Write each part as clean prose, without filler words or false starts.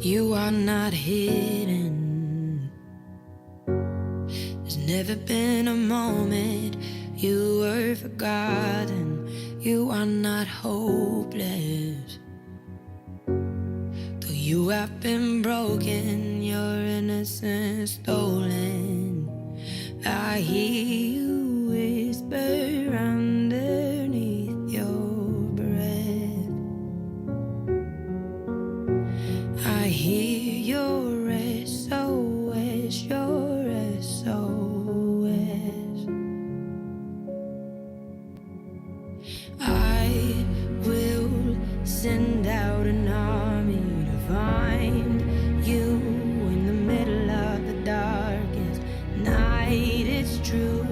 You are not hidden. There's never been a moment you were forgotten. You are not hopeless. Though you have been broken, your innocence stolen, I hear you whisper underneath your breath. I hear your SOS, your SOS. I will send out an army to find you in the middle of the darkest night. It's true,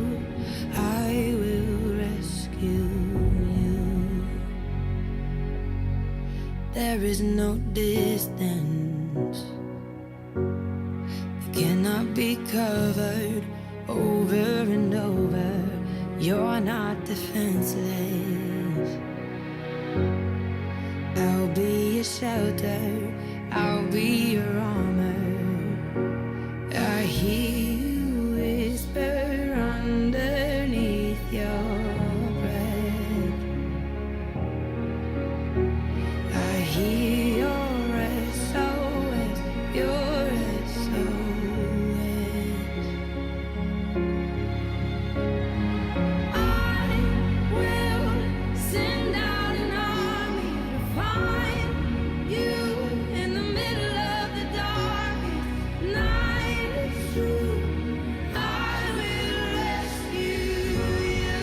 I will rescue you. There is no distance that cannot be covered over and over. You're not defenseless. I'll be your shelter, I'll be your armor. I hear you whisper underneath your breath. I hear your SOS, your SOS. I will send out an army to find you in the middle of the darkest night. It's true, I will rescue you.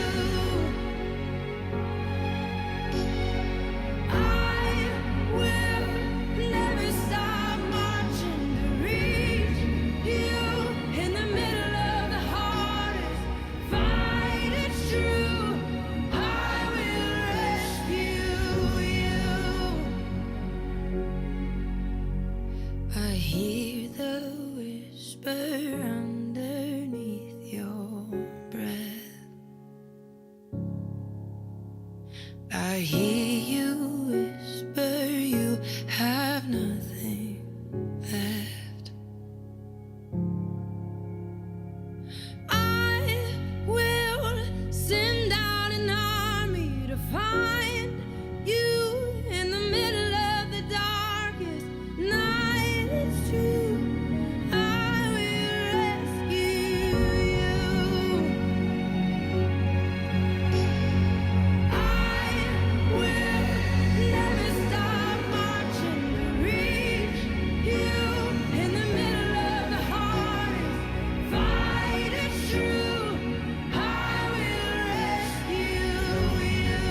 I will never stop marching to reach you in the middle of the hardest fight. It's true, I will rescue you. I hear the whisper underneath your breath. I hear you whisper you have nothing left. I will send out an army to find you in the middle of the darkest night. It's true, I will rescue you. I will never stop marching to reach you in the middle of the hardest fight. It's true, I will rescue you.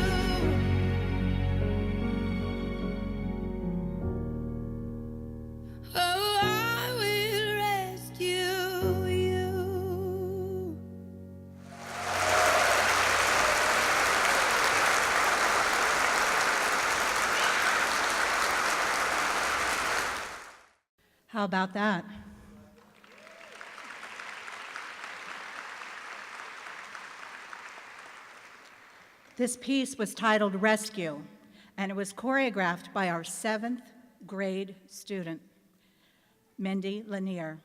Oh, I will rescue you. How about that? This piece was titled Rescue, and it was choreographed by our 7th grade student, Mindy Lanier,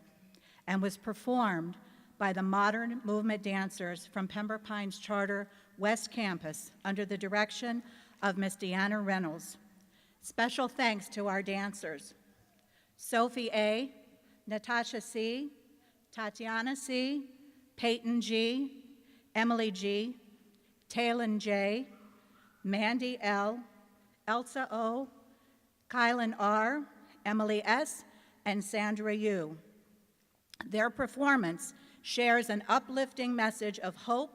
and was performed by the Modern Movement dancers from Pembroke Pines Charter West Campus under the direction of Miss Deanna Reynolds. Special thanks to our dancers, Sophie A., Natasha C., Tatiana C., Peyton G., Emily G., Taylon J., Mandy L., Elsa O., Kylan R., Emily S., and Sandra U. Their performance shares an uplifting message of hope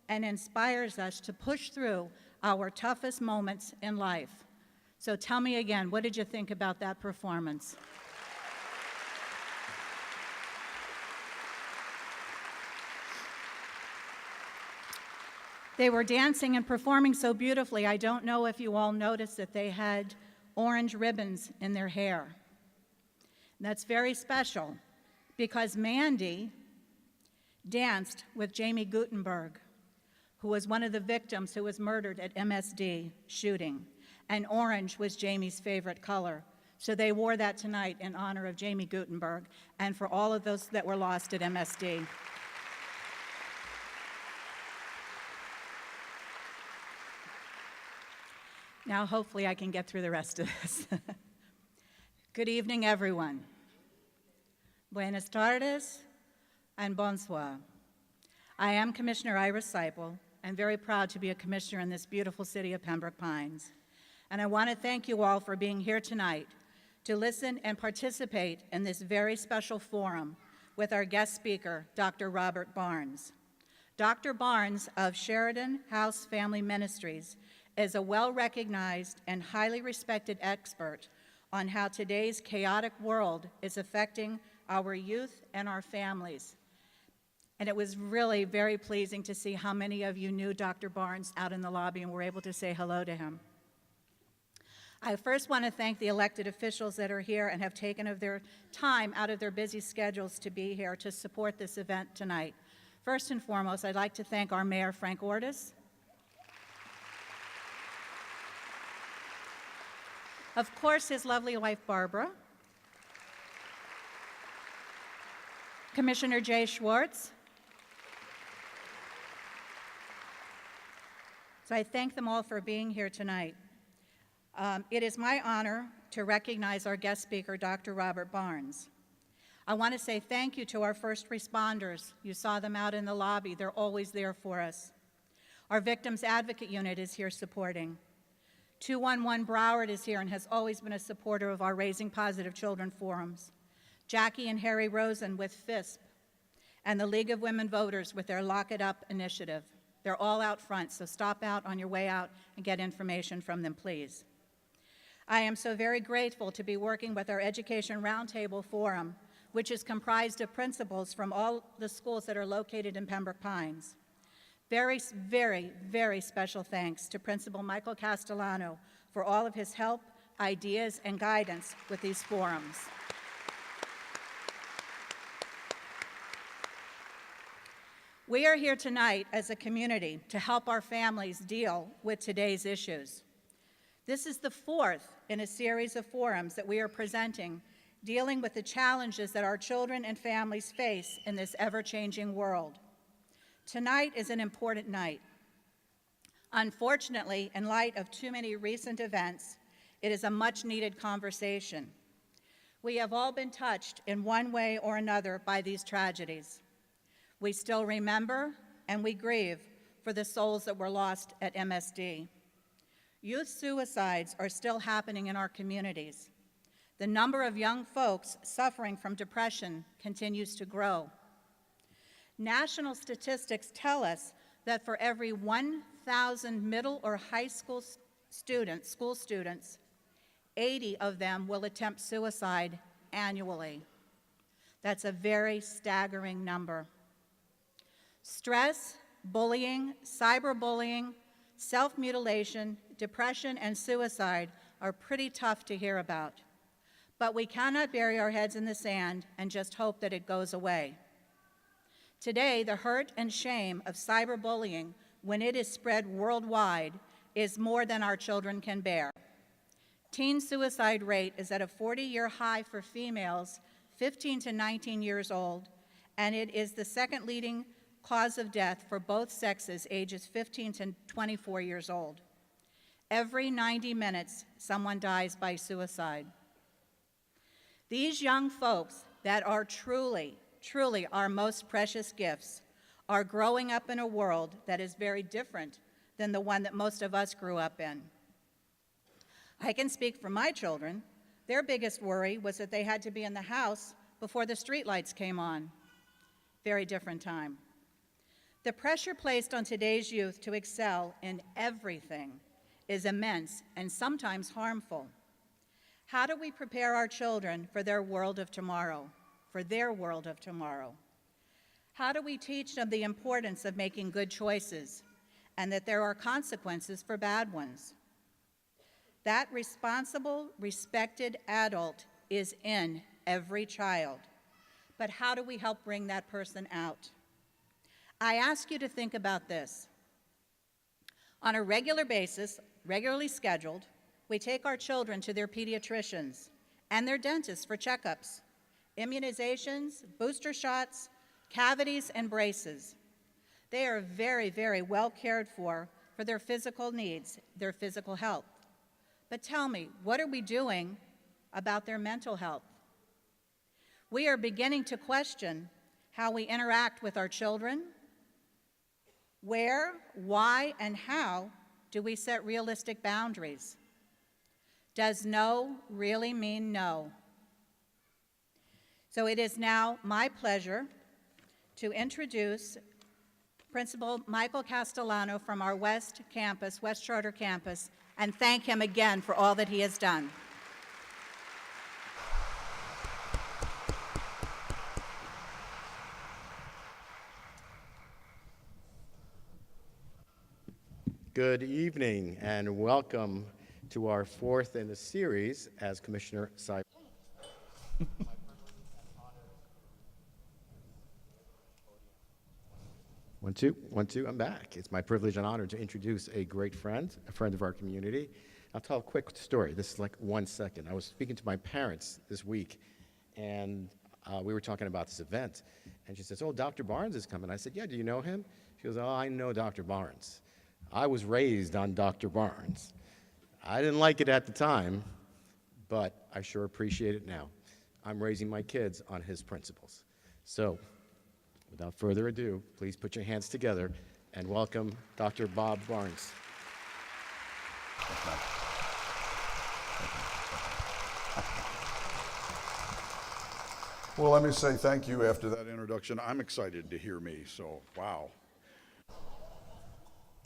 and inspires us to push through our toughest moments in life. So tell me again, what did you think about that performance? They were dancing and performing so beautifully. I don't know if you all noticed that they had orange ribbons in their hair. That's very special because Mandy danced with Jamie Gutenberg, who was one of the victims who was murdered at MSD shooting. And orange was Jamie's favorite color. So they wore that tonight in honor of Jamie Gutenberg and for all of those that were lost at MSD. Now, hopefully, I can get through the rest of this. Good evening, everyone. Buenas tardes and bonsoir. I am Commissioner Iris Seipel, and very proud to be a commissioner in this beautiful city of Pembroke Pines. And I want to thank you all for being here tonight to listen and participate in this very special forum with our guest speaker, Dr. Robert Barnes. Dr. Barnes of Sheridan House Family Ministries is a well-recognized and highly respected expert on how today's chaotic world is affecting our youth and our families. And it was really very pleasing to see how many of you knew Dr. Barnes out in the lobby and were able to say hello to him. I first want to thank the elected officials that are here and have taken of their time out of their busy schedules to be here to support this event tonight. First and foremost, I'd like to thank our Mayor, Frank Ortis. Of course, his lovely wife, Barbara. Commissioner Jay Schwartz. So I thank them all for being here tonight. It is my honor to recognize our guest speaker, Dr. Robert Barnes. I want to say thank you to our first responders. You saw them out in the lobby. They're always there for us. Our Victims Advocate Unit is here supporting. 211 Broward is here and has always been a supporter of our Raising Positive Children forums. Jackie and Harry Rosen with FISP, and the League of Women Voters with their Lock It Up initiative. They're all out front, so stop out on your way out and get information from them, please. I am so very grateful to be working with our Education Roundtable Forum, which is comprised of principals from all the schools that are located in Pembroke Pines. Very, very, very special thanks to Principal Michael Castellano for all of his help, ideas, and guidance with these forums. We are here tonight as a community to help our families deal with today's issues. This is the fourth in a series of forums that we are presenting dealing with the challenges that our children and families face in this ever-changing world. Tonight is an important night. Unfortunately, in light of too many recent events, it is a much-needed conversation. We have all been touched in one way or another by these tragedies. We still remember and we grieve for the souls that were lost at MSD. Youth suicides are still happening in our communities. The number of young folks suffering from depression continues to grow. National statistics tell us that for every 1,000 middle or high school students, 80 of them will attempt suicide annually. That's a very staggering number. Stress, bullying, cyberbullying, self-mutilation, depression, and suicide are pretty tough to hear about. But we cannot bury our heads in the sand and just hope that it goes away. Today, the hurt and shame of cyberbullying, when it is spread worldwide, is more than our children can bear. Teen suicide rate is at a 40-year high for females 15 to 19 years old, and it is the second leading cause of death for both sexes ages 15 to 24 years old. Every 90 minutes, someone dies by suicide. These young folks that are truly our most precious gifts are growing up in a world that is very different than the one that most of us grew up in. I can speak for my children. Their biggest worry was that they had to be in the house before the streetlights came on. Very different time. The pressure placed on today's youth to excel in everything is immense and sometimes harmful. How do we prepare our children for their world of tomorrow? How do we teach them the importance of making good choices and that there are consequences for bad ones? That responsible, respected adult is in every child. But how do we help bring that person out? I ask you to think about this. On a regular basis, regularly scheduled, we take our children to their pediatricians and their dentists for checkups, immunizations, booster shots, cavities, and braces. They are very, very well cared for their physical needs, their physical health. But tell me, what are we doing about their mental health? We are beginning to question how we interact with our children. Where, why, and how do we set realistic boundaries? Does no really mean no? So it is now my pleasure to introduce Principal Michael Castellano from our West Charter campus, and thank him again for all that he has done. Good evening and welcome to our fourth in the series as Commissioner Cyber. One, two, I'm back. It's my privilege and honor to introduce a great friend, a friend of our community. I'll tell a quick story. This is like 1 second. I was speaking to my parents this week, and we were talking about this event. And she says, "Oh, Dr. Barnes is coming." I said, "Yeah, do you know him?" She goes, "Oh, I know Dr. Barnes. I was raised on Dr. Barnes. I didn't like it at the time, but I sure appreciate it now. I'm raising my kids on his principles." So, without further ado, please put your hands together and welcome Dr. Bob Barnes. Well, let me say thank you after that introduction. I'm excited to hear me, so wow.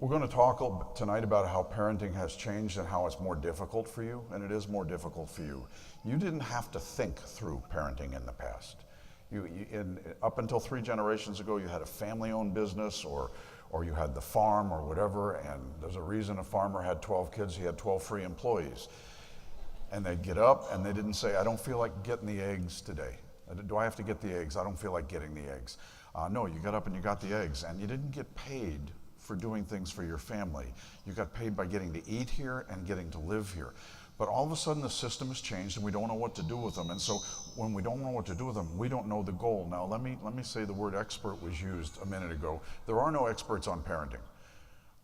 We're going to talk tonight about how parenting has changed and how it's more difficult for you, and it is more difficult for you. You didn't have to think through parenting in the past. Up until 3 generations ago, you had a family-owned business or you had the farm or whatever, and there's a reason a farmer had 12 kids, he had 12 free employees. And they'd get up and they didn't say, "I don't feel like getting the eggs today. Do I have to get the eggs? I don't feel like getting the eggs." No, you got up and you got the eggs, and you didn't get paid for doing things for your family. You got paid by getting to eat here and getting to live here. But all of a sudden the system has changed and we don't know what to do with them. And so when we don't know what to do with them, we don't know the goal. Now let me say the word expert was used a minute ago. There are no experts on parenting.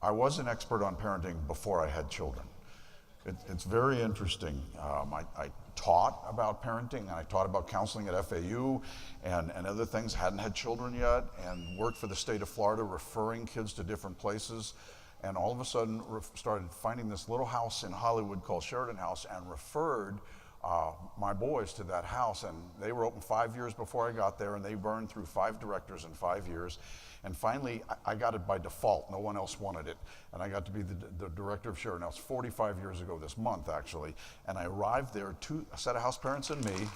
I was an expert on parenting before I had children. It's very interesting. I taught about parenting, and I taught about counseling at FAU and other things. Hadn't had children yet, and worked for the state of Florida, referring kids to different places. And all of a sudden started finding this little house in Hollywood called Sheridan House, and referred my boys to that house. And they were open 5 years before I got there, and they burned through 5 directors in 5 years. And finally, I got it by default. No one else wanted it. And I got to be the director of Sheridan House 45 years ago this month, actually. And I arrived there, a set of house parents and me.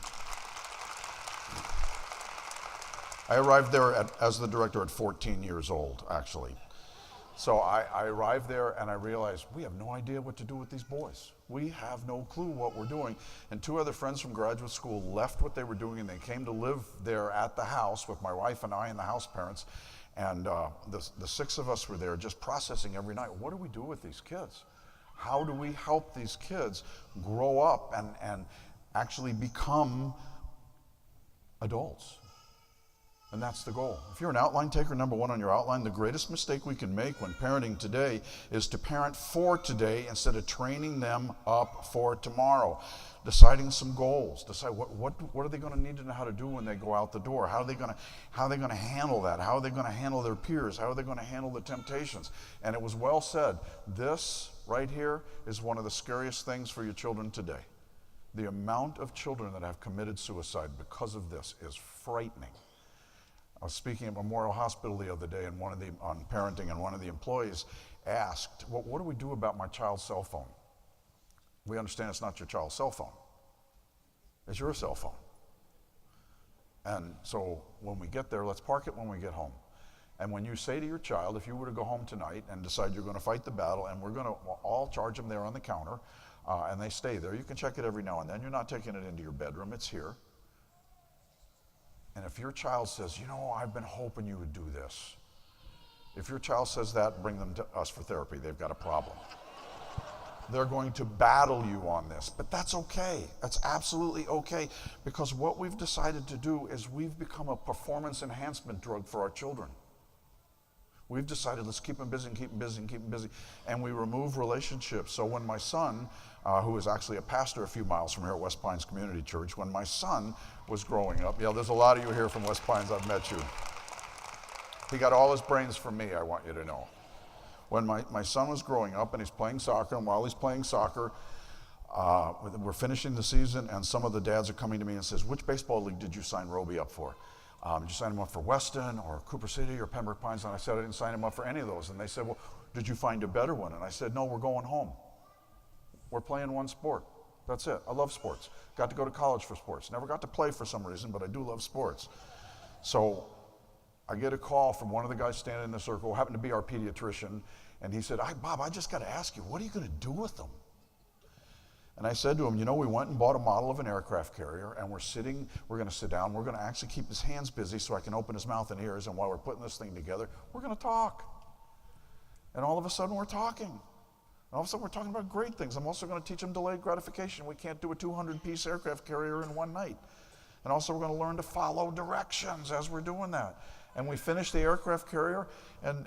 I arrived there as the director at 14 years old, actually. So I arrived there and I realized we have no idea what to do with these boys. We have no clue what we're doing. And 2 other friends from graduate school left what they were doing and they came to live there at the house with my wife and I and the house parents. And the 6 of us were there just processing every night. What do we do with these kids? How do we help these kids grow up and actually become adults? And that's the goal. If you're an outline taker, number 1 on your outline, the greatest mistake we can make when parenting today is to parent for today instead of training them up for tomorrow. Deciding some goals. Decide what are they going to need to know how to do when they go out the door? How are they going to handle that? How are they going to handle their peers? How are they going to handle the temptations? And it was well said. This right here is one of the scariest things for your children today. The amount of children that have committed suicide because of this is frightening. I was speaking at Memorial Hospital the other day, and on parenting, and one of the employees asked, "Well, what do we do about my child's cell phone?" We understand it's not your child's cell phone. It's your cell phone. And so when we get there, let's park it when we get home. And when you say to your child, if you were to go home tonight and decide you're going to fight the battle, and we're going to all charge them there on the counter, and they stay there, you can check it every now and then. You're not taking it into your bedroom. It's here. And if your child says, "You know, I've been hoping you would do this." If your child says that, bring them to us for therapy. They've got a problem. They're going to battle you on this, but that's okay. That's absolutely okay, because what we've decided to do is we've become a performance enhancement drug for our children. We've decided, let's keep them busy and keep them busy and keep them busy, and we remove relationships. So when my son, who is actually a pastor a few miles from here at West Pines Community Church, when my son was growing up, yeah, there's a lot of you here from West Pines, I've met you. He got all his brains from me, I want you to know. When my son was growing up and he's playing soccer, and while he's playing soccer, we're finishing the season, and some of the dads are coming to me and says, which baseball league did you sign Roby up for? Did you sign him up for Weston or Cooper City or Pembroke Pines? And I said, I didn't sign him up for any of those. And they said, well, did you find a better one? And I said, no, we're going home. We're playing one sport. That's it. I love sports. Got to go to college for sports. Never got to play for some reason, but I do love sports. So I get a call from one of the guys standing in the circle, who happened to be our pediatrician, and he said, Bob, I just got to ask you, what are you going to do with them? And I said to him, we went and bought a model of an aircraft carrier, and we're going to sit down, we're going to actually keep his hands busy so I can open his mouth and ears, and while we're putting this thing together, we're going to talk. And all of a sudden we're talking. And all of a sudden we're talking about great things. I'm also going to teach him delayed gratification. We can't do a 200-piece aircraft carrier in one night. And also we're going to learn to follow directions as we're doing that. And we finished the aircraft carrier, and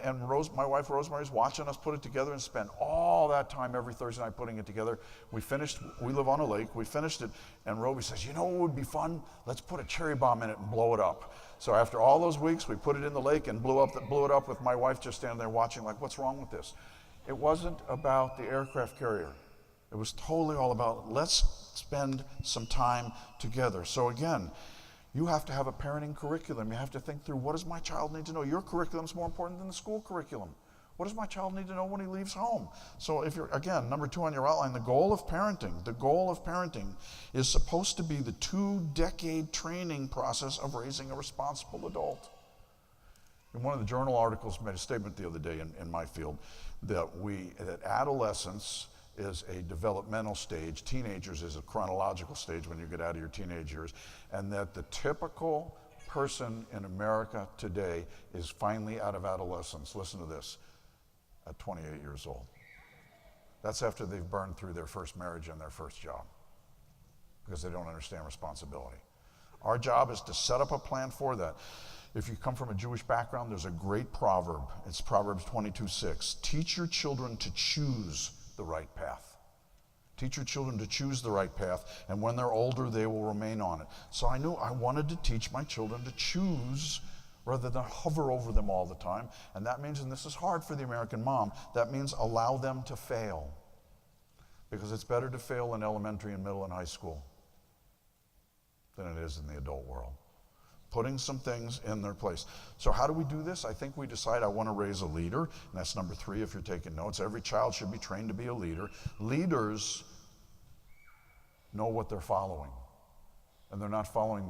my wife Rosemary's watching us put it together and spend all that time every Thursday night putting it together. We live on a lake, we finished it, and Roby says, what would be fun? Let's put a cherry bomb in it and blow it up. So after all those weeks, we put it in the lake and blew it up with my wife just standing there watching like, what's wrong with this? It wasn't about the aircraft carrier. It was totally all about, let's spend some time together. So again, you have to have a parenting curriculum. You have to think through, what does my child need to know? Your curriculum is more important than the school curriculum. What does my child need to know when he leaves home? So if you're, again, number 2 on your outline, the goal of parenting is supposed to be the 2-decade training process of raising a responsible adult. And one of the journal articles made a statement the other day in my field that adolescence is a developmental stage, teenagers is a chronological stage when you get out of your teenage years, and that the typical person in America today is finally out of adolescence, listen to this, at 28 years old. That's after they've burned through their first marriage and their first job, because they don't understand responsibility. Our job is to set up a plan for that. If you come from a Jewish background, there's a great proverb. It's Proverbs 22:6. Teach your children to choose the right path. Teach your children to choose the right path, and when they're older, they will remain on it. So I knew I wanted to teach my children to choose rather than hover over them all the time. And that means, and this is hard for the American mom, that means allow them to fail. Because it's better to fail in elementary and middle and high school than it is in the adult world. Putting some things in their place. So how do we do this? I think we decide I want to raise a leader, and that's number 3 if you're taking notes. Every child should be trained to be a leader. Leaders know what they're following, and they're not following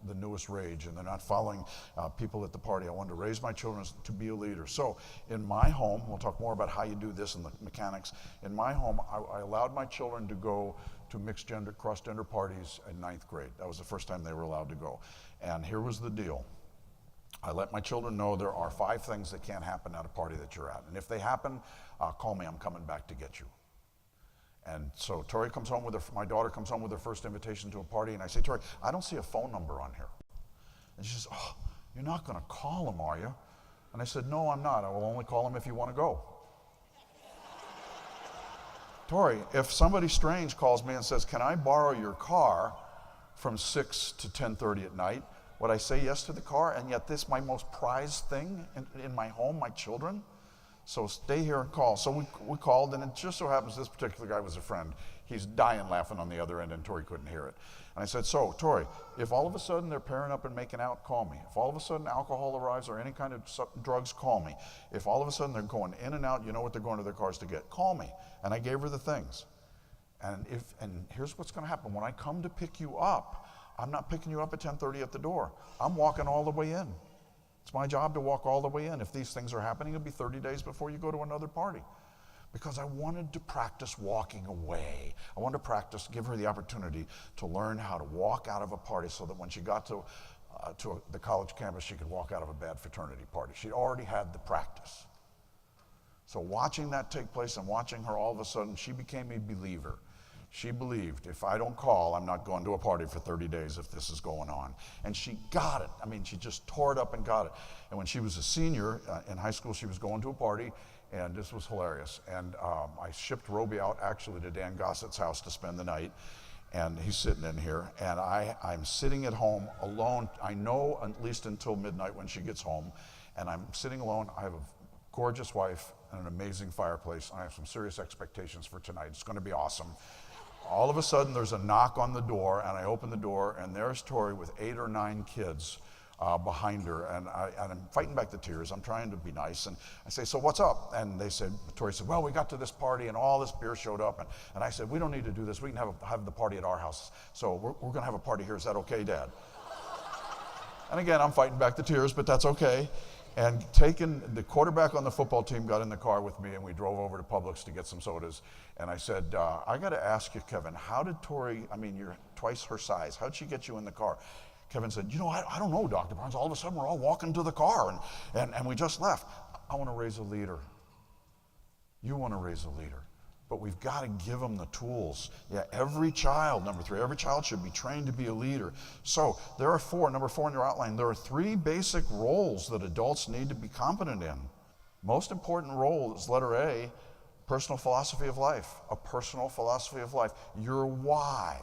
the newest rage, and they're not following people at the party. I wanted to raise my children to be a leader. So in my home, we'll talk more about how you do this and the mechanics. In my home, I allowed my children to go to mixed-gender, cross-gender parties in 9th grade. That was the first time they were allowed to go. And here was the deal. I let my children know there are 5 things that can't happen at a party that you're at. And if they happen, call me, I'm coming back to get you. And so Tori comes home my daughter comes home with her first invitation to a party, and I say, Tori, I don't see a phone number on here. And she says, oh, you're not gonna call them, are you? And I said, no, I'm not. I will only call them if you wanna go. Tori, if somebody strange calls me and says, can I borrow your car from 6 to 10:30 at night, would I say yes to the car? And yet this is my most prized thing in my home, my children. So stay here and call. So we called, and it just so happens this particular guy was a friend. He's dying laughing on the other end, and Tori couldn't hear it. And I said, so Tori, if all of a sudden they're pairing up and making out, call me. If all of a sudden alcohol arrives or any kind of drugs, call me. If all of a sudden they're going in and out, you know what they're going to their cars to get, call me. And I gave her the things. And here's what's going to happen. When I come to pick you up, I'm not picking you up at 10:30 at the door. I'm walking all the way in. It's my job to walk all the way in. If these things are happening, it'll be 30 days before you go to another party. Because I wanted to practice walking away. I wanted to practice, give her the opportunity to learn how to walk out of a party so that when she got to the college campus, she could walk out of a bad fraternity party. She'd already had the practice. So watching that take place and watching her, all of a sudden, she became a believer. She believed, if I don't call, I'm not going to a party for 30 days if this is going on. And she got it. I mean, she just tore it up and got it. And when she was a senior in high school, she was going to a party, and this was hilarious. And I shipped Roby out actually to Dan Gossett's house to spend the night. And he's sitting in here, and I'm sitting at home alone. I know at least until midnight when she gets home, and I'm sitting alone. I have a gorgeous wife and an amazing fireplace. I have some serious expectations for tonight. It's going to be awesome. All of a sudden, there's a knock on the door, and I open the door, and there's Tori with 8 or 9 kids behind her, and I'm fighting back the tears. I'm trying to be nice, and I say, so what's up? And Tori said, well, we got to this party, and all this beer showed up, and I said, we don't need to do this. We can have the party at our house. So we're going to have a party here. Is that okay, Dad? And again, I'm fighting back the tears, but that's okay. And taking the quarterback on the football team got in the car with me, and we drove over to Publix to get some sodas. And I said, I got to ask you, Kevin, how did Tori, I mean, you're twice her size. How'd she get you in the car? Kevin said, I don't know, Dr. Barnes. All of a sudden, we're all walking to the car, and we just left. I want to raise a leader. You want to raise a leader. But we've got to give them the tools. Yeah, every child, number 3, every child should be trained to be a leader. So there are number 4 in your outline, there are 3 basic roles that adults need to be competent in. Most important role is letter A, personal philosophy of life. A personal philosophy of life. Your why.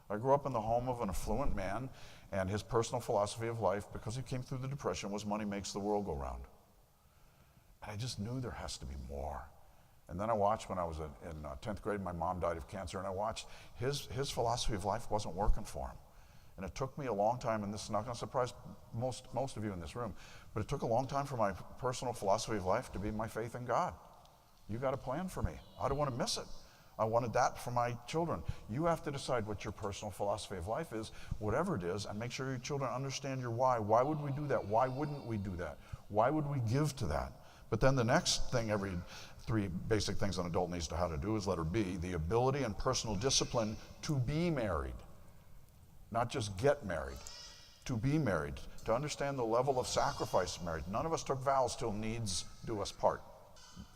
I grew up in the home of an affluent man, and his personal philosophy of life, because he came through the Depression, was money makes the world go round. And I just knew there has to be more. And then I watched when I was in 10th grade, my mom died of cancer, and I watched his philosophy of life wasn't working for him. And it took me a long time, and this is not going to surprise most of you in this room, but it took a long time for my personal philosophy of life to be my faith in God. You got a plan for me. I don't want to miss it. I wanted that for my children. You have to decide what your personal philosophy of life is, whatever it is, and make sure your children understand your why. Why would we do that? Why wouldn't we do that? Why would we give to that? But then the next thing, every 3 basic things an adult needs to how to do is letter B, the ability and personal discipline to be married. Not just get married, to be married, to understand the level of sacrifice of marriage. None of us took vows till needs do us part.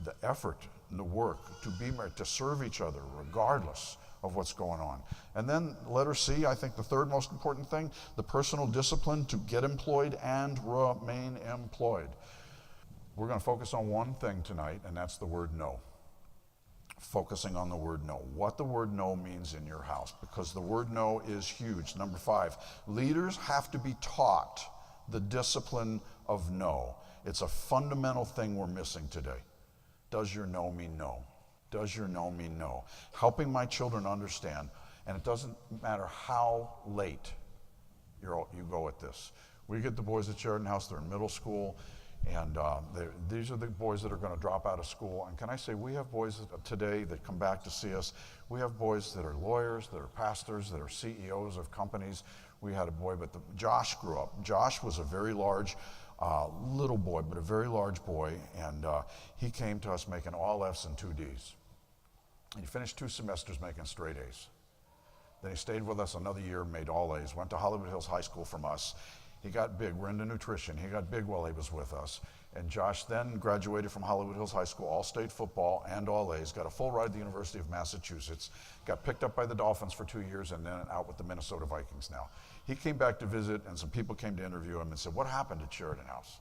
The effort and the work to be married, to serve each other regardless of what's going on. And then letter C, I think the 3rd most important thing, the personal discipline to get employed and remain employed. We're going to focus on one thing tonight, and that's the word no. Focusing on the word no. What the word no means in your house, because the word no is huge. Number 5, leaders have to be taught the discipline of no. It's a fundamental thing we're missing today. Does your no mean no? Does your no mean no? Helping my children understand, and it doesn't matter how late you go at this. We get the boys at Sheridan House, they're in middle school, and these are the boys that are going to drop out of school. And can I say, we have boys today that come back to see us. We have boys that are lawyers, that are pastors, that are CEOs of companies. We had a boy, but Josh grew up. Josh was a very large little boy, but a very large boy, and he came to us making all F's and 2 D's. And he finished 2 semesters making straight A's. Then he stayed with us another year, made all A's, went to Hollywood Hills High School from us. He got big. We're into nutrition. He got big while he was with us. And Josh then graduated from Hollywood Hills High School, all-state football and all A's, got a full ride to the University of Massachusetts, got picked up by the Dolphins for 2 years, and then out with the Minnesota Vikings now. He came back to visit, and some people came to interview him and said, what happened at Sheridan House?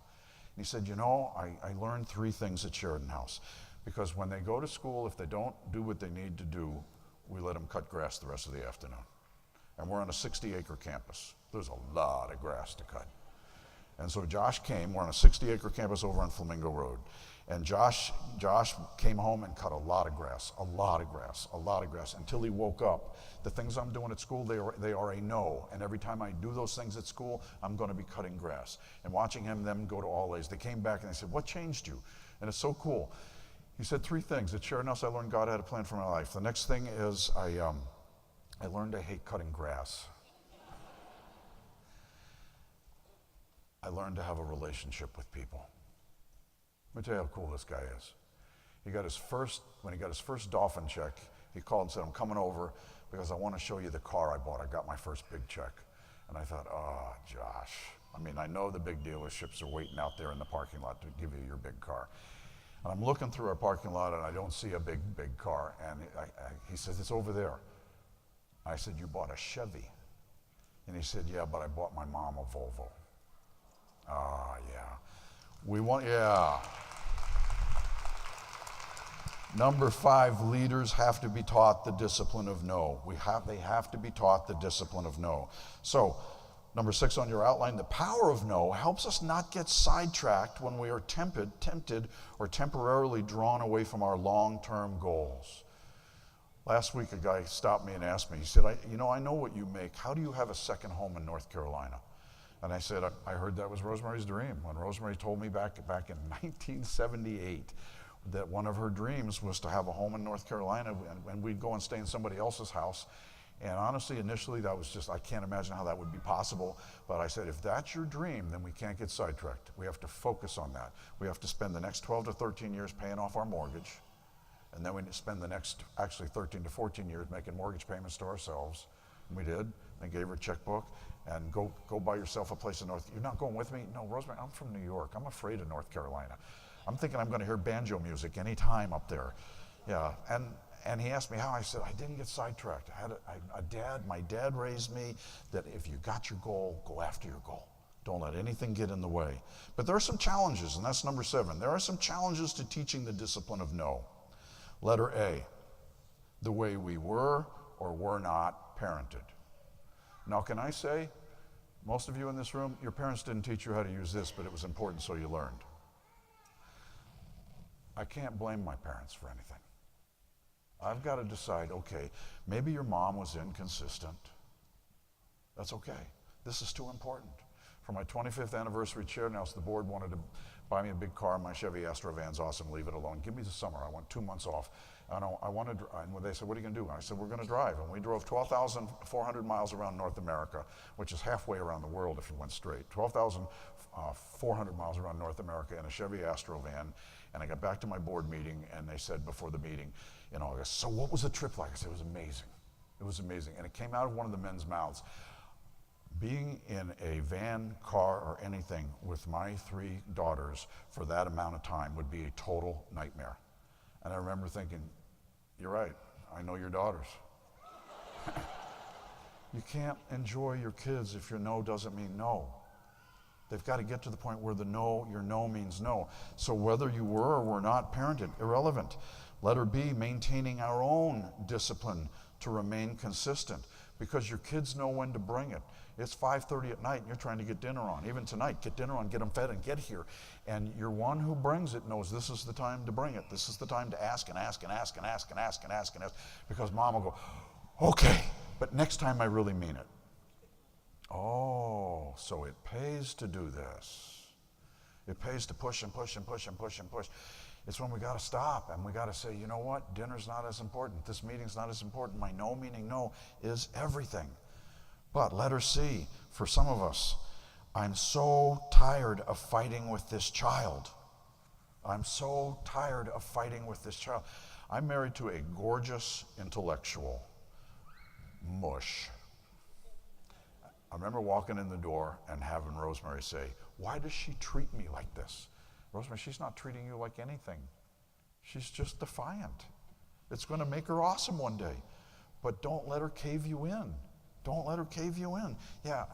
And he said, I learned 3 things at Sheridan House. Because when they go to school, if they don't do what they need to do, we let them cut grass the rest of the afternoon. And we're on a 60-acre campus. There's a lot of grass to cut. And so Josh came, we're on a 60-acre campus over on Flamingo Road. And Josh came home and cut a lot of grass, until he woke up. The things I'm doing at school, they are a no. And every time I do those things at school, I'm going to be cutting grass. And watching them go to all A's, they came back and they said, what changed you? And it's so cool. He said 3 things. At Sheridan House, I learned God had a plan for my life. The next thing is I learned I hate cutting grass. I learned to have a relationship with people. Let me tell you how cool this guy is. When he got his first dolphin check, he called and said, I'm coming over because I want to show you the car I bought. I got my first big check. And I thought, oh, Josh. I mean, I know the big dealerships are waiting out there in the parking lot to give you your big car. And I'm looking through our parking lot and I don't see a big car. And he says, it's over there. I said, you bought a Chevy? And he said, yeah, but I bought my mom a Volvo. Ah, yeah. Yeah. Number 5, leaders have to be taught the discipline of no. They have to be taught the discipline of no. So, number 6 on your outline, the power of no helps us not get sidetracked when we are tempted, or temporarily drawn away from our long-term goals. Last week, a guy stopped me and asked me, he said, I know what you make. How do you have a second home in North Carolina? And I said, I heard that was Rosemary's dream. When Rosemary told me back in 1978 that one of her dreams was to have a home in North Carolina, and we'd go and stay in somebody else's house. And honestly, initially, that was just, I can't imagine how that would be possible. But I said, if that's your dream, then we can't get sidetracked. We have to focus on that. We have to spend the next 12 to 13 years paying off our mortgage. And then we spend the next, actually 13 to 14 years making mortgage payments to ourselves. And we did, and gave her a checkbook. And go buy yourself a place in North. You're not going with me? No, Rosemary, I'm from New York. I'm afraid of North Carolina. I'm thinking I'm going to hear banjo music anytime up there. Yeah, and he asked me how. I said, I didn't get sidetracked. I had a dad. My dad raised me that if you got your goal, go after your goal. Don't let anything get in the way. But there are some challenges, and that's number 7. There are some challenges to teaching the discipline of no. Letter A, the way we were or were not parented. Now, can I say, most of you in this room, your parents didn't teach you how to use this, but it was important, so you learned. I can't blame my parents for anything. I've got to decide, okay, maybe your mom was inconsistent. That's okay. This is too important. For my 25th anniversary at Sheridan House, the board wanted to buy me a big car. My Chevy Astro van's awesome. Leave it alone. Give me the summer. I want 2 months off. And when they said, what are you going to do? And I said, we're going to drive. And we drove 12,400 miles around North America, which is halfway around the world if you went straight. 12,400 miles around North America in a Chevy Astro van. And I got back to my board meeting, and they said before the meeting in August, so what was the trip like? I said, it was amazing. It was amazing. And it came out of one of the men's mouths. Being in a van, car, or anything with my 3 daughters for that amount of time would be a total nightmare. And I remember thinking, you're right, I know your daughters. You can't enjoy your kids if your no doesn't mean no. They've got to get to the point where your no means no. So whether you were or were not parented, irrelevant. Letter B, maintaining our own discipline to remain consistent, because your kids know when to bring it. It's 5:30 at night and you're trying to get dinner on. Even tonight, get dinner on, get them fed and get here. And your one who brings it knows this is the time to bring it. This is the time to ask and ask and ask and ask and ask and ask and ask. Because mom will go, okay, but next time I really mean it. Oh, so it pays to do this. It pays to push and push and push and push and push. It's when we got to stop and we got to say, you know what? Dinner's not as important. This meeting's not as important. My no meaning no is everything. But letter C, for some of us, I'm so tired of fighting with this child. I'm so tired of fighting with this child. I'm married to a gorgeous intellectual. Mush. I remember walking in the door and having Rosemary say, why does she treat me like this? Rosemary, she's not treating you like anything. She's just defiant. It's going to make her awesome one day. But don't let her cave you in. Don't let her cave you in. Yeah,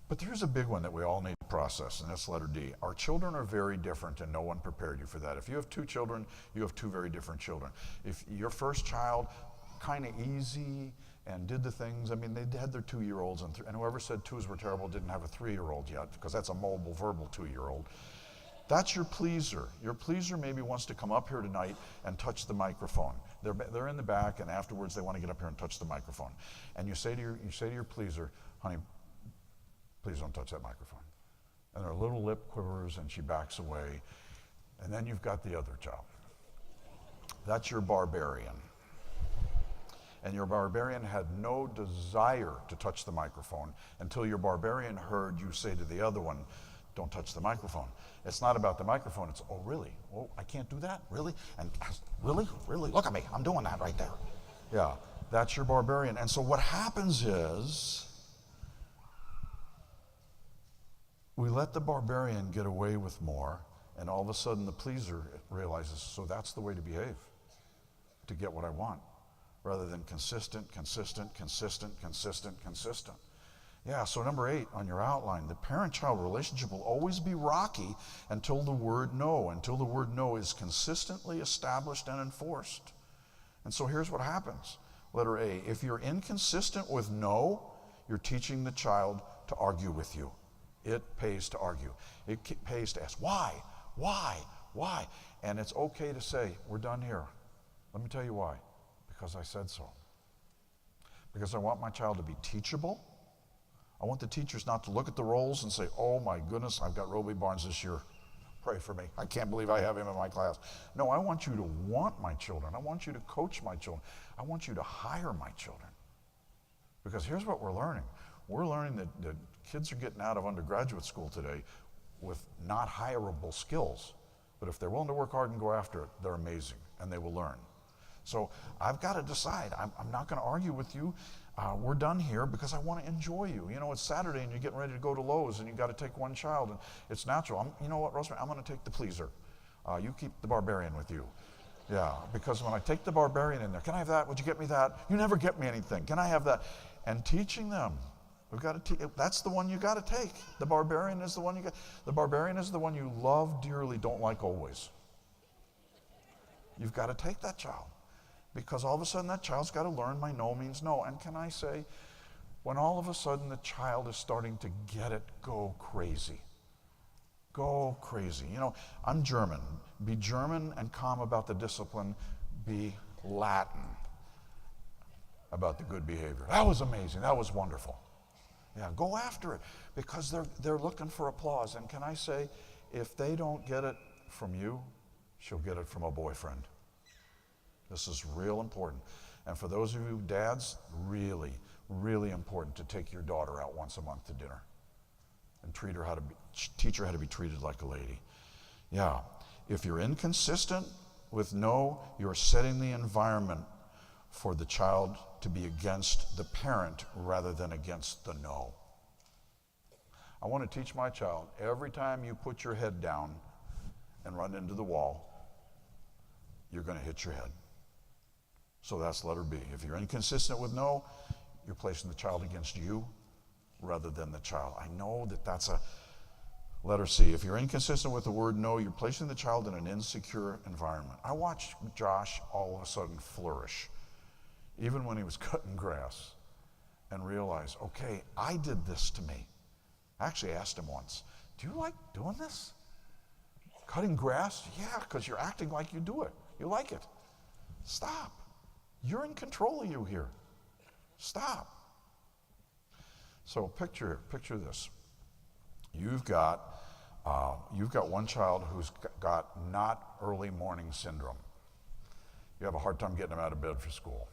but here's a big one that we all need to process, and that's letter D. Our children are very different, and no one prepared you for that. If you have 2 children, you have 2 very different children. If your first child, kind of easy and did the things, I mean, they had their 2-year-olds, and whoever said 2s were terrible didn't have a 3-year-old yet, because that's a mobile, verbal 2-year-old. That's your pleaser. Your pleaser maybe wants to come up here tonight and touch the microphone. They're in the back, and afterwards they want to get up here and touch the microphone. And you say to your pleaser, honey, please don't touch that microphone. And her little lip quivers, and she backs away. And then you've got the other child. That's your barbarian. And your barbarian had no desire to touch the microphone until your barbarian heard you say to the other one, don't touch the microphone. It's not about the microphone. It's, oh, really? Oh, I can't do that? Really? And really? Really? Look at me. I'm doing that right there. Yeah, that's your barbarian. And so what happens is we let the barbarian get away with more, And all of a sudden the pleaser realizes, so that's the way to behave, to get what I want, rather than consistent, consistent, consistent, consistent, consistent. Yeah, so number 8 on your outline, the parent-child relationship will always be rocky until the word no, until the word no is consistently established and enforced. And so here's what happens. Letter A, if you're inconsistent with no, you're teaching the child to argue with you. It pays to argue. It pays to ask, why? And it's okay to say, we're done here. Let me tell you why. Because I said so. Because I want my child to be teachable. I want the teachers not to look at the rolls and say, oh my goodness, I've got Roby Barnes this year. Pray for me. I can't believe I have him in my class. No, I want you to want my children. I want you to coach my children. I want you to hire my children. Because here's what we're learning. We're learning that kids are getting out of undergraduate school today with not hireable skills. But if they're willing to work hard and go after it, they're amazing, and they will learn. So I've got to decide. I'm not going to argue with you. We're done here because I want to enjoy you. You know, it's Saturday and you're getting ready to go to Lowe's and you got to take one child, and it's natural. You know what, Rosemary? I'm going to take the pleaser. You keep the barbarian with you. Yeah, because when I take the barbarian in there, can I have that? Would you get me that? You never get me anything. Can I have that? And teaching them. We've got to that's the one you got to take. The barbarian is the one you got. The barbarian is the one you love dearly, don't like always. You've got to take that child. Because all of a sudden that child's got to learn my no means no. And can I say, when all of a sudden the child is starting to get it, go crazy. Go crazy. You know, I'm German. Be German and calm about the discipline. Be Latin about the good behavior. That was amazing. That was wonderful. Yeah, go after it because they're looking for applause. And can I say, if they don't get it from you, she'll get it from a boyfriend. This is real important. And for those of you dads, really, really important to take your daughter out once a month to dinner and teach her how to be treated like a lady. Yeah, if you're inconsistent with no, you're setting the environment for the child to be against the parent rather than against the no. I want to teach my child, every time you put your head down and run into the wall, you're going to hit your head. So that's letter B. If you're inconsistent with no, you're placing the child against you rather than the child. I know that's a letter C. If you're inconsistent with the word no, you're placing the child in an insecure environment. I watched Josh all of a sudden flourish, even when he was cutting grass, and realized, okay, I did this to me. I actually asked him once, do you like doing this? Cutting grass? Yeah, because you're acting like you do it. You like it. Stop. You're in control of you here. Stop. So picture this. You've got one child who's got not early morning syndrome. You have a hard time getting them out of bed for school.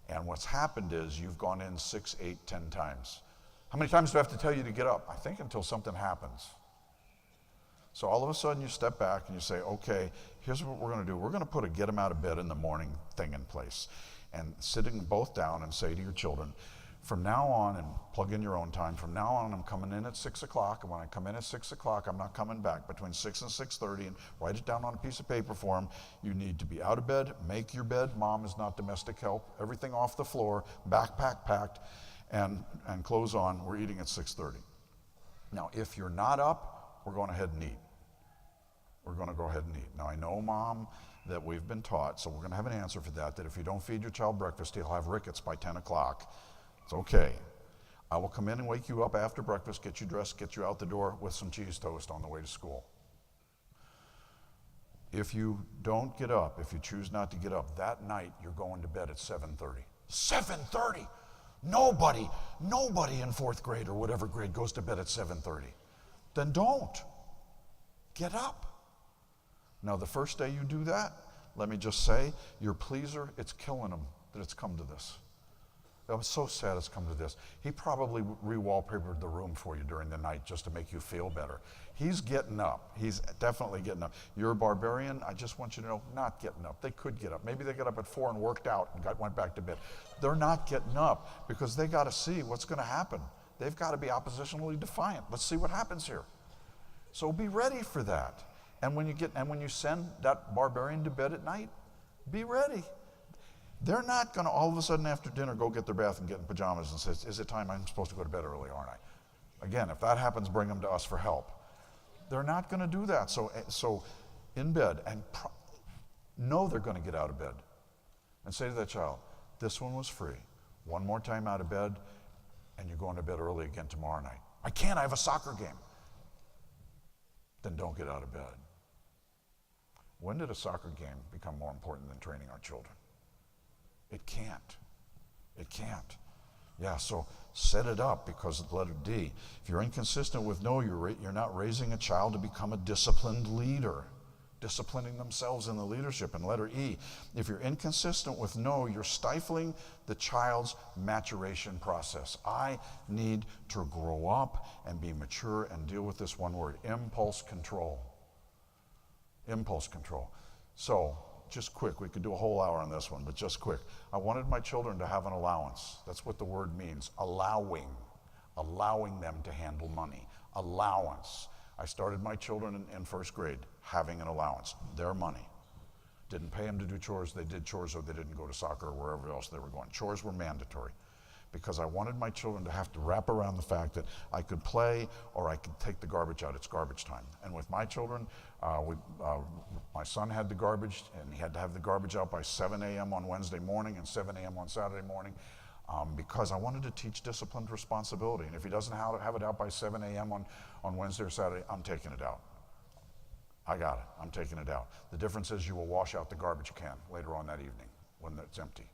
And what's happened is you've gone in 6, 8, 10 times. How many times do I have to tell you to get up? I think until something happens. So all of a sudden you step back and you say, okay, here's what we're going to do. We're going to put a get them out of bed in the morning thing in place. And sitting both down and say to your children, from now on, and plug in your own time, from now on I'm coming in at 6 o'clock, and when I come in at 6 o'clock, I'm not coming back between 6 and 6:30, and write it down on a piece of paper for them. You need to be out of bed, make your bed. Mom is not domestic help. Everything off the floor, backpack packed, and clothes on. We're eating at 6:30. Now, if you're not up, we're going ahead and eat. We're going to go ahead and eat. Now, I know, Mom, that we've been taught, so we're going to have an answer for that if you don't feed your child breakfast, he'll have rickets by 10 o'clock. It's okay. I will come in and wake you up after breakfast, get you dressed, get you out the door with some cheese toast on the way to school. If you don't get up, if you choose not to get up, that night you're going to bed at 7:30. 7:30! Nobody in 4th grade or whatever grade goes to bed at 7:30. Then don't. Get up. Now, the first day you do that, let me just say, your pleaser, it's killing him that it's come to this. I'm so sad it's come to this. He probably re-wallpapered the room for you during the night just to make you feel better. He's getting up. He's definitely getting up. You're a barbarian. I just want you to know, not getting up. They could get up. Maybe they got up at 4 and worked out and went back to bed. They're not getting up because they got to see what's going to happen. They've got to be oppositionally defiant. Let's see what happens here. So be ready for that. And when you send that barbarian to bed at night, be ready. They're not going to all of a sudden after dinner go get their bath and get in pajamas and say, is it time? I'm supposed to go to bed early, aren't I? Again, if that happens, bring them to us for help. They're not going to do that. So in bed, and know they're going to get out of bed. And say to that child, this one was free. One more time out of bed, and you're going to bed early again tomorrow night. I can't, I have a soccer game. Then don't get out of bed. When did a soccer game become more important than training our children? It can't. It can't. Yeah, so set it up, because of the letter D. If you're inconsistent with no, you're not raising a child to become a disciplined leader, disciplining themselves in the leadership. And letter E, if you're inconsistent with no, you're stifling the child's maturation process. I need to grow up and be mature and deal with this one word, impulse control. Impulse control. So, just quick, we could do a whole hour on this one, but just quick. I wanted my children to have an allowance. That's what the word means, allowing them to handle money. Allowance. I started my children in first grade having an allowance, their money. Didn't pay them to do chores, they did chores, or they didn't go to soccer or wherever else they were going. Chores were mandatory, because I wanted my children to have to wrap around the fact that I could play or I could take the garbage out. It's garbage time. And with my children, my son had the garbage, and he had to have the garbage out by 7 a.m. on Wednesday morning and 7 a.m. on Saturday morning, because I wanted to teach disciplined responsibility. And if he doesn't have it out by 7 a.m. on Wednesday or Saturday, I'm taking it out. I got it. I'm taking it out. The difference is you will wash out the garbage can later on that evening when it's empty.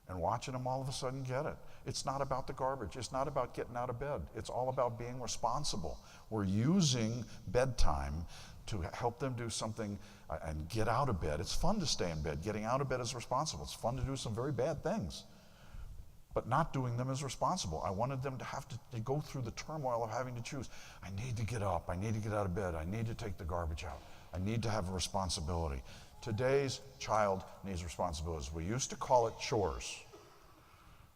And watching them all of a sudden get it. It's not about the garbage. It's not about getting out of bed. It's all about being responsible. We're using bedtime to help them do something and get out of bed. It's fun to stay in bed. Getting out of bed is responsible. It's fun to do some very bad things. But not doing them is responsible. I wanted them to have to go through the turmoil of having to choose. I need to get up. I need to get out of bed. I need to take the garbage out. I need to have a responsibility. Today's child needs responsibilities. We used to call it chores.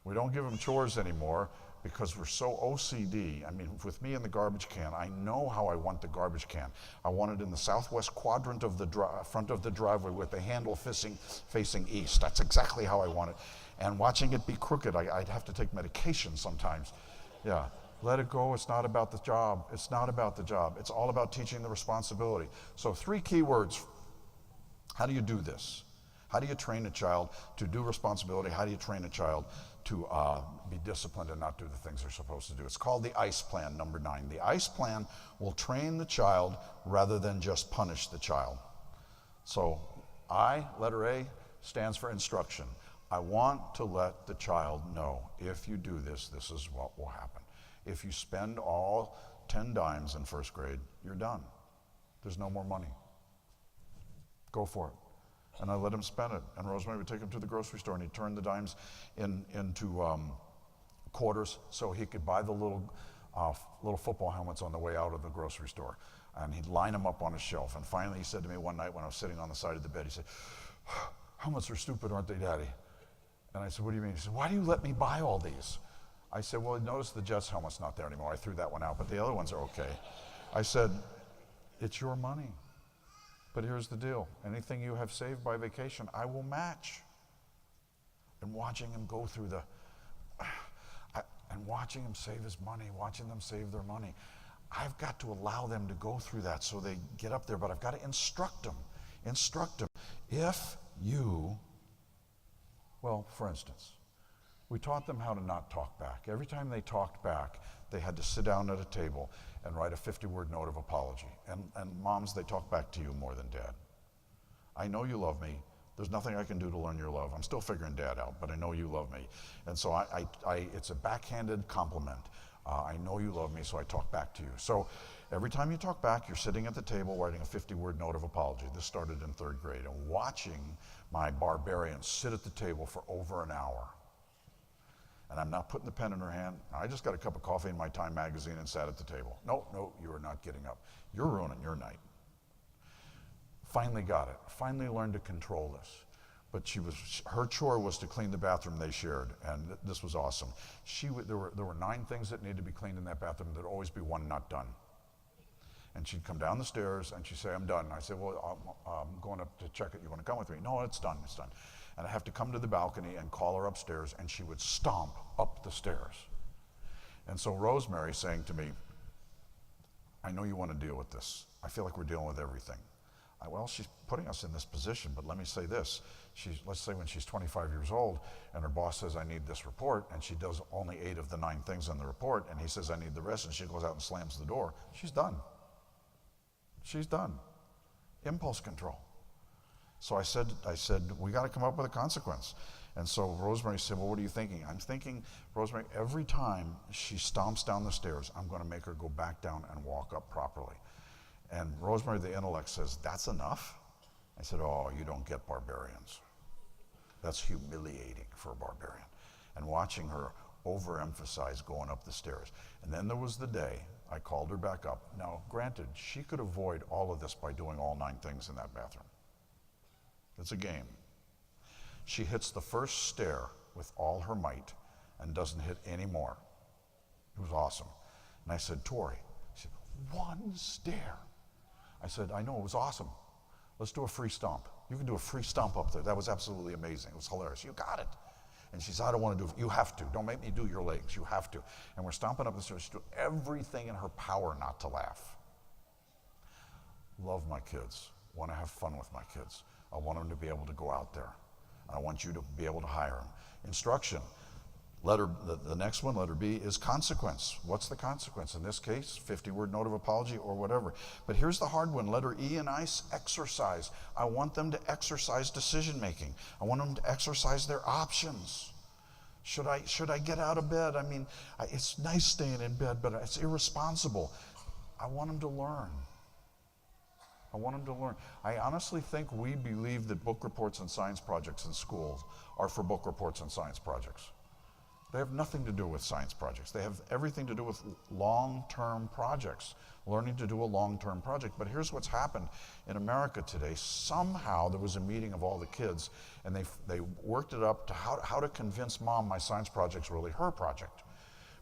We don't give them chores anymore because we're so OCD. I mean, with me in the garbage can, I know how I want the garbage can. I want it in the southwest quadrant of the front of the driveway with the handle facing east. That's exactly how I want it. And watching it be crooked, I'd have to take medication sometimes. Yeah, let it go. It's not about the job. It's not about the job. It's all about teaching the responsibility. So 3 key words. How do you do this? How do you train a child to do responsibility? How do you train a child to be disciplined and not do the things they're supposed to do? It's called the ICE plan, number 9. The ICE plan will train the child rather than just punish the child. So I, letter A, stands for instruction. I want to let the child know, if you do this, this is what will happen. If you spend all 10 dimes in first grade, you're done. There's no more money. Go for it. And I let him spend it. And Rosemary would take him to the grocery store, and he'd turn the dimes into quarters so he could buy the little football helmets on the way out of the grocery store. And he'd line them up on a shelf. And finally he said to me one night when I was sitting on the side of the bed, he said, "Helmets are stupid, aren't they, Daddy?" And I said, "What do you mean?" He said, "Why do you let me buy all these?" I said, "Well, notice the Jets helmet's not there anymore. I threw that one out, but the other ones are okay." I said, "It's your money. But here's the deal. Anything you have saved by vacation, I will match." And watching him go through and watching him save his money, watching them save their money, I've got to allow them to go through that so they get up there, but I've got to instruct them. If you, well, for instance, we taught them how to not talk back. Every time they talked back, they had to sit down at a table and write a 50-word note of apology. And moms, they talk back to you more than Dad. I know you love me. There's nothing I can do to learn your love. I'm still figuring Dad out, but I know you love me. And so it's a backhanded compliment. I know you love me, so I talk back to you. So every time you talk back, you're sitting at the table writing a 50-word note of apology. This started in 3rd grade. And watching my barbarian sit at the table for over an hour. And I'm not putting the pen in her hand. I just got a cup of coffee and my Time magazine and sat at the table. No, you are not getting up. You're ruining your night. Finally got it. Finally learned to control this. But her chore was to clean the bathroom they shared, and this was awesome. There were 9 things that needed to be cleaned in that bathroom. There'd always be one not done. And she'd come down the stairs and she'd say, I'm done. And I said, well, I'm going up to check it. You want to come with me? No, it's done, it's done. And I have to come to the balcony and call her upstairs, and she would stomp up the stairs. And so Rosemary saying to me, I know you want to deal with this. I feel like we're dealing with everything. Well, she's putting us in this position, but let me say this. Let's say when she's 25 years old and her boss says, I need this report, and she does only 8 of the 9 things in the report, and he says, I need the rest, and she goes out and slams the door. She's done. She's done. Impulse control. So I said, we got to come up with a consequence. And so Rosemary said, well, what are you thinking? I'm thinking, Rosemary, every time she stomps down the stairs, I'm going to make her go back down and walk up properly. And Rosemary, the intellect, says, that's enough? I said, oh, you don't get barbarians. That's humiliating for a barbarian. And watching her overemphasize going up the stairs. And then there was the day I called her back up. Now, granted, she could avoid all of this by doing all 9 things in that bathroom. It's a game. She hits the first stair with all her might and doesn't hit any more. It was awesome. And I said, Tori, she said, 1 stair. I said, I know, it was awesome. Let's do a free stomp. You can do a free stomp up there. That was absolutely amazing. It was hilarious. You got it. And she said, I don't want to do it. You have to. Don't make me do your legs. You have to. And we're stomping up the stairs. She did everything in her power not to laugh. Love my kids. Want to have fun with my kids. I want them to be able to go out there. And I want you to be able to hire them. Instruction. The next one, letter B, is consequence. What's the consequence? In this case, 50-word note of apology or whatever. But here's the hard one, letter E and I, exercise. I want them to exercise decision-making. I want them to exercise their options. Should I get out of bed? I mean, it's nice staying in bed, but it's irresponsible. I want them to learn. I want them to learn. I honestly think we believe that book reports and science projects in schools are for book reports and science projects. They have nothing to do with science projects. They have everything to do with long-term projects, learning to do a long-term project. But here's what's happened in America today. Somehow there was a meeting of all the kids, and they worked it up to how to convince mom my science project's really her project.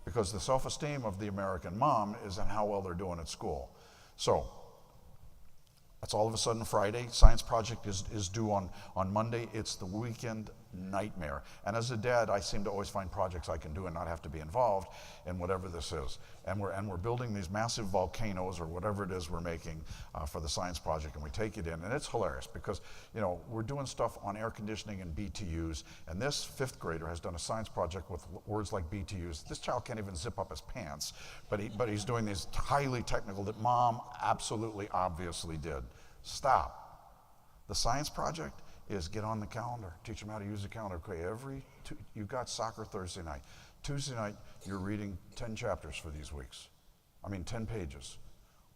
Because the self-esteem of the American mom is in how well they're doing at school. So that's all of a sudden Friday. Science project is due on Monday. It's the weekend nightmare. And as a dad, I seem to always find projects I can do and not have to be involved in whatever this is. And we're building these massive volcanoes or whatever it is we're making for the science project, and we take it in. And it's hilarious because, we're doing stuff on air conditioning and BTUs. And this 5th grader has done a science project with words like BTUs. This child can't even zip up his pants, but he's doing these highly technical that mom absolutely obviously did. Stop. The science project is get on the calendar, teach them how to use the calendar. Okay, you've got soccer Thursday night. Tuesday night, you're reading 10 chapters for these weeks. 10 pages.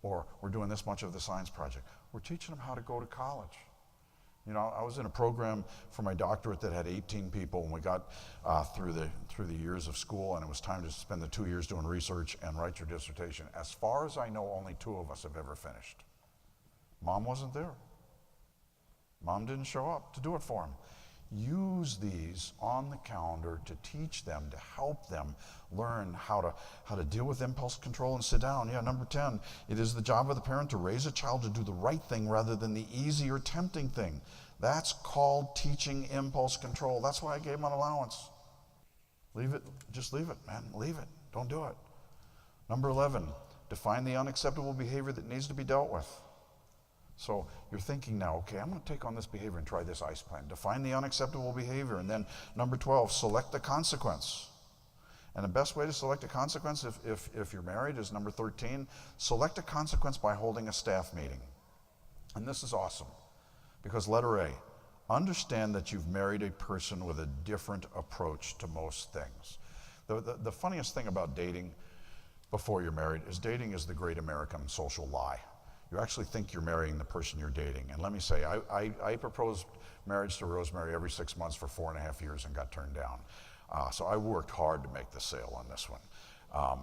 Or we're doing this much of the science project. We're teaching them how to go to college. I was in a program for my doctorate that had 18 people, and we got through the years of school, and it was time to spend the 2 years doing research and write your dissertation. As far as I know, only 2 of us have ever finished. Mom wasn't there. Mom didn't show up to do it for him. Use these on the calendar to teach them, to help them learn how to deal with impulse control and sit down. Yeah, number 10, it is the job of the parent to raise a child to do the right thing rather than the easy or tempting thing. That's called teaching impulse control. That's why I gave him an allowance. Leave it, just leave it, man, leave it. Don't do it. Number 11, define the unacceptable behavior that needs to be dealt with. So you're thinking now, okay, I'm going to take on this behavior and try this ICE plan. Define the unacceptable behavior. And then number 12, select the consequence. And the best way to select a consequence if you're married is number 13, select a consequence by holding a staff meeting. And this is awesome because letter A, understand that you've married a person with a different approach to most things. The funniest thing about dating before you're married is dating is the great American social lie. You actually think you're marrying the person you're dating. And let me say, I proposed marriage to Rosemary every 6 months for 4.5 years and got turned down. So I worked hard to make the sale on this one.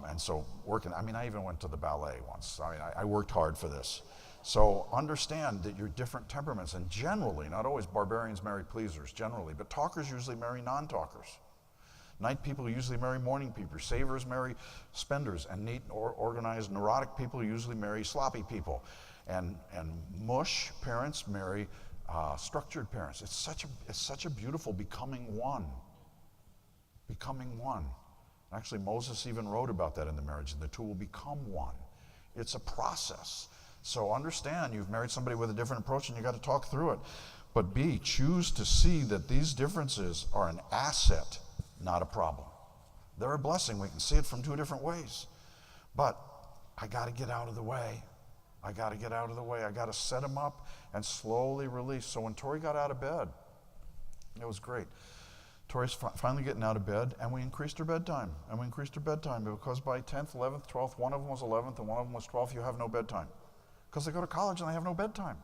And so I even went to the ballet once. I worked hard for this. So understand that you're different temperaments, and generally, not always barbarians marry pleasers, generally, but talkers usually marry non-talkers. Night people usually marry morning people. Savers marry spenders, and neat, organized, neurotic people usually marry sloppy people. And mush parents marry structured parents. It's such a beautiful becoming one. Becoming one. Actually, Moses even wrote about that in the marriage, and the two will become one. It's a process. So understand you've married somebody with a different approach and you got to talk through it. But B, choose to see that these differences are an asset, not a problem. They're a blessing. We can see it from two different ways. But I got to get out of the way. I got to get out of the way. I got to set them up and slowly release. So when Tori got out of bed, it was great. Tori's finally getting out of bed, and we increased her bedtime. Because by 10th, 11th, 12th, one of them was 11th and one of them was 12th, you have no bedtime. Because they go to college and they have no bedtime.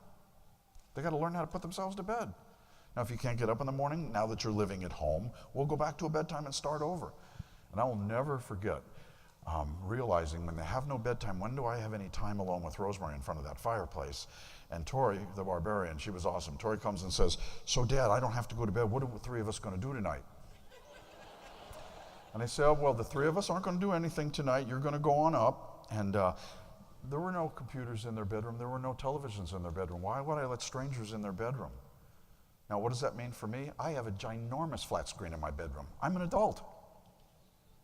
They got to learn how to put themselves to bed. Now, if you can't get up in the morning, now that you're living at home, we'll go back to a bedtime and start over. And I will never forget realizing when they have no bedtime, when do I have any time alone with Rosemary in front of that fireplace? And Tori, the barbarian, she was awesome. Tori comes and says, so Dad, I don't have to go to bed. What are the three of us going to do tonight? And I said, oh, well, the three of us aren't going to do anything tonight. You're going to go on up. And there were no computers in their bedroom. There were no televisions in their bedroom. Why would I let strangers in their bedroom? Now, what does that mean for me? I have a ginormous flat screen in my bedroom. I'm an adult.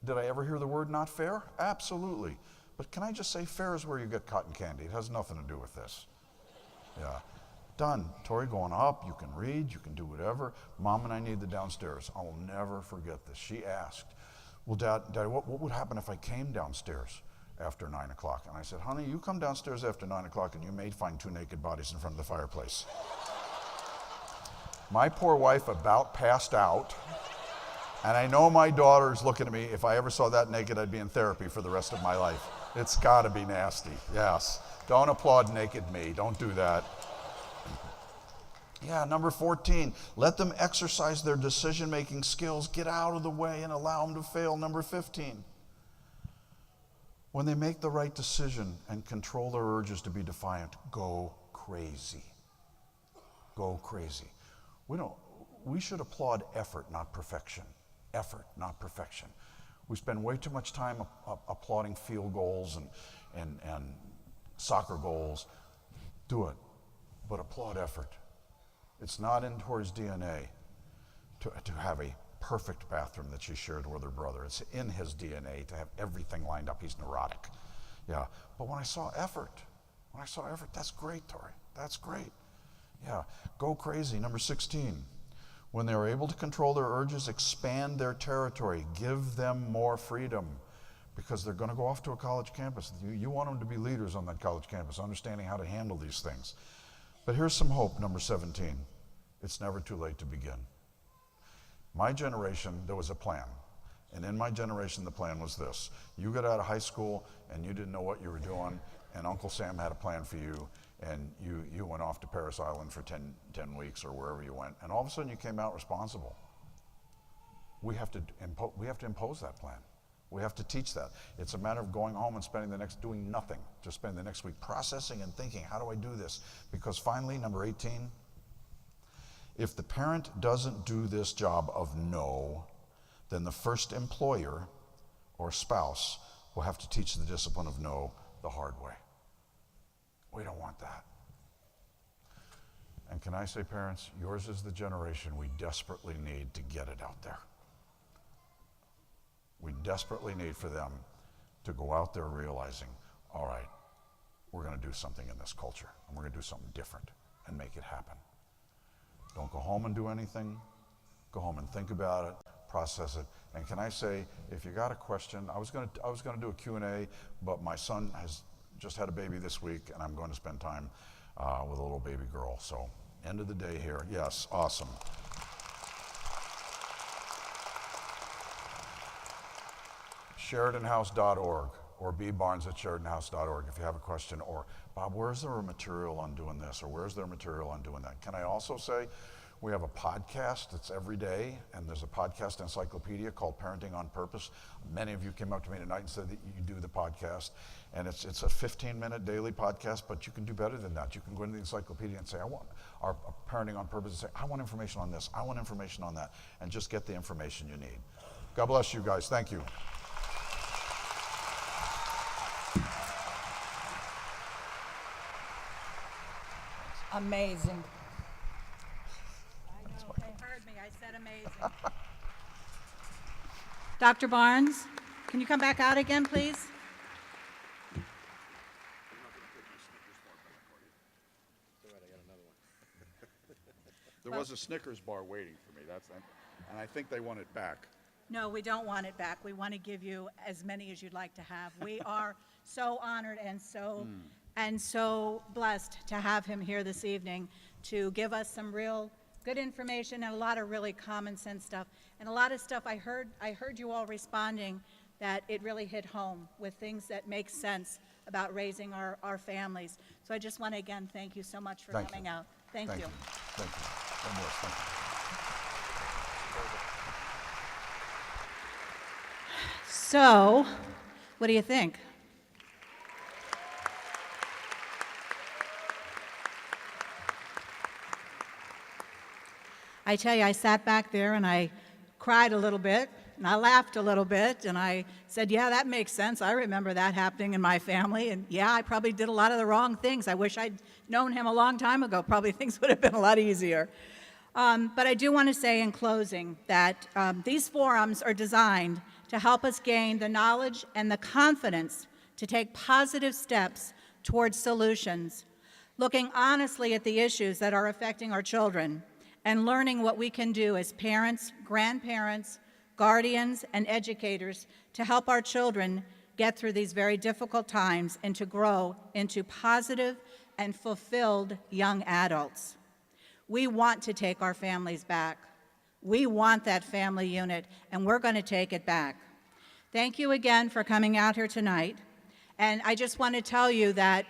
Did I ever hear the word not fair? Absolutely. But can I just say fair is where you get cotton candy. It has nothing to do with this. Yeah. Done. Tori going up, you can read, you can do whatever. Mom and I need the downstairs. I will never forget this. She asked, well, Dad, what would happen if I came downstairs after 9 o'clock? And I said, honey, you come downstairs after 9 o'clock and you may find two naked bodies in front of the fireplace. My poor wife about passed out. And I know my daughter's looking at me. If I ever saw that naked, I'd be in therapy for the rest of my life. It's got to be nasty. Yes. Don't applaud naked me. Don't do that. Yeah, number 14, let them exercise their decision-making skills. Get out of the way and allow them to fail. Number 15, when they make the right decision and control their urges to be defiant, go crazy. Go crazy. We should applaud effort, not perfection. Effort, not perfection. We spend way too much time applauding field goals and soccer goals. Do it, but applaud effort. It's not in Tori's DNA to have a perfect bathroom that she shared with her brother. It's in his DNA to have everything lined up. He's neurotic. Yeah, but when I saw effort, that's great, Tori. That's great. Yeah, go crazy. Number 16. When they're able to control their urges, expand their territory, give them more freedom, because they're going to go off to a college campus. You want them to be leaders on that college campus, understanding how to handle these things. But here's some hope, number 17. It's never too late to begin. My generation, there was a plan. And in my generation, the plan was this. You got out of high school and you didn't know what you were doing, and Uncle Sam had a plan for you, and you went off to Paris Island for 10 weeks or wherever you went, and all of a sudden you came out responsible. We have to impose that plan. We have to teach that. It's a matter of going home and doing nothing, just spending the next week processing and thinking, how do I do this? Because finally, number 18, if the parent doesn't do this job of no, then the first employer or spouse will have to teach the discipline of no the hard way. We don't want that. And can I say, parents, yours is the generation we desperately need to get it out there. We desperately need for them to go out there realizing, all right, we're going to do something in this culture, and we're going to do something different and make it happen. Don't go home and do anything. Go home and think about it, process it. And can I say, if you got a question, I was going to do a Q&A, but my son has just had a baby this week, and I'm going to spend time with a little baby girl. So, end of the day here. Yes, awesome. SheridanHouse.org or bbarnes@SheridanHouse.org if you have a question. Or, Bob, where's there a material on doing this? Or where's there material on doing that? Can I also say, we have a podcast that's every day, and there's a podcast encyclopedia called Parenting on Purpose. Many of you came up to me tonight and said that you do the podcast, and it's a 15-minute daily podcast, but you can do better than that. You can go into the encyclopedia and say, I want our Parenting on Purpose, and say, I want information on this, I want information on that, and just get the information you need. God bless you guys. Thank you. Amazing. I know, they heard me, I said amazing. Dr. Barnes, can you come back out again, please? There was a Snickers bar waiting for me. And I think they want it back. No, we don't want it back. We want to give you as many as you'd like to have. We are so honored and so blessed to have him here this evening to give us some real good information and a lot of really common sense stuff. And a lot of stuff I heard you all responding that it really hit home with things that make sense about raising our families. So I just want to again thank you so much for coming out. Thank you. Thank you. God bless. Thank you. So, what do you think? I tell you, I sat back there and I cried a little bit, and I laughed a little bit, and I said, yeah, that makes sense. I remember that happening in my family, and yeah, I probably did a lot of the wrong things. I wish I'd known him a long time ago. Probably things would have been a lot easier. But I do want to say in closing that these forums are designed to help us gain the knowledge and the confidence to take positive steps towards solutions, looking honestly at the issues that are affecting our children, and learning what we can do as parents, grandparents, guardians, and educators to help our children get through these very difficult times and to grow into positive and fulfilled young adults. We want to take our families back. We want that family unit, and we're going to take it back. Thank you again for coming out here tonight. And I just want to tell you that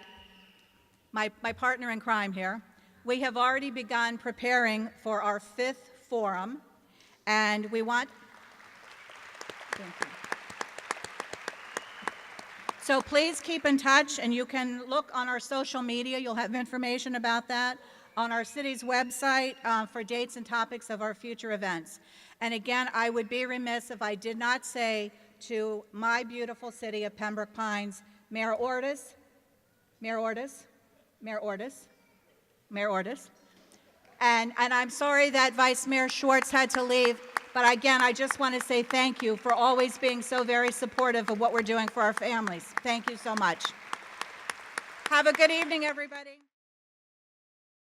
my partner in crime here, we have already begun preparing for our 5th forum, and we want... Thank you. So please keep in touch, and you can look on our social media. You'll have information about that on our city's website for dates and topics of our future events. And again, I would be remiss if I did not say to my beautiful city of Pembroke Pines, Mayor Ortiz, and I'm sorry that Vice Mayor Schwartz had to leave, but again, I just want to say thank you for always being so very supportive of what we're doing for our families. Thank you so much. Have a good evening, everybody.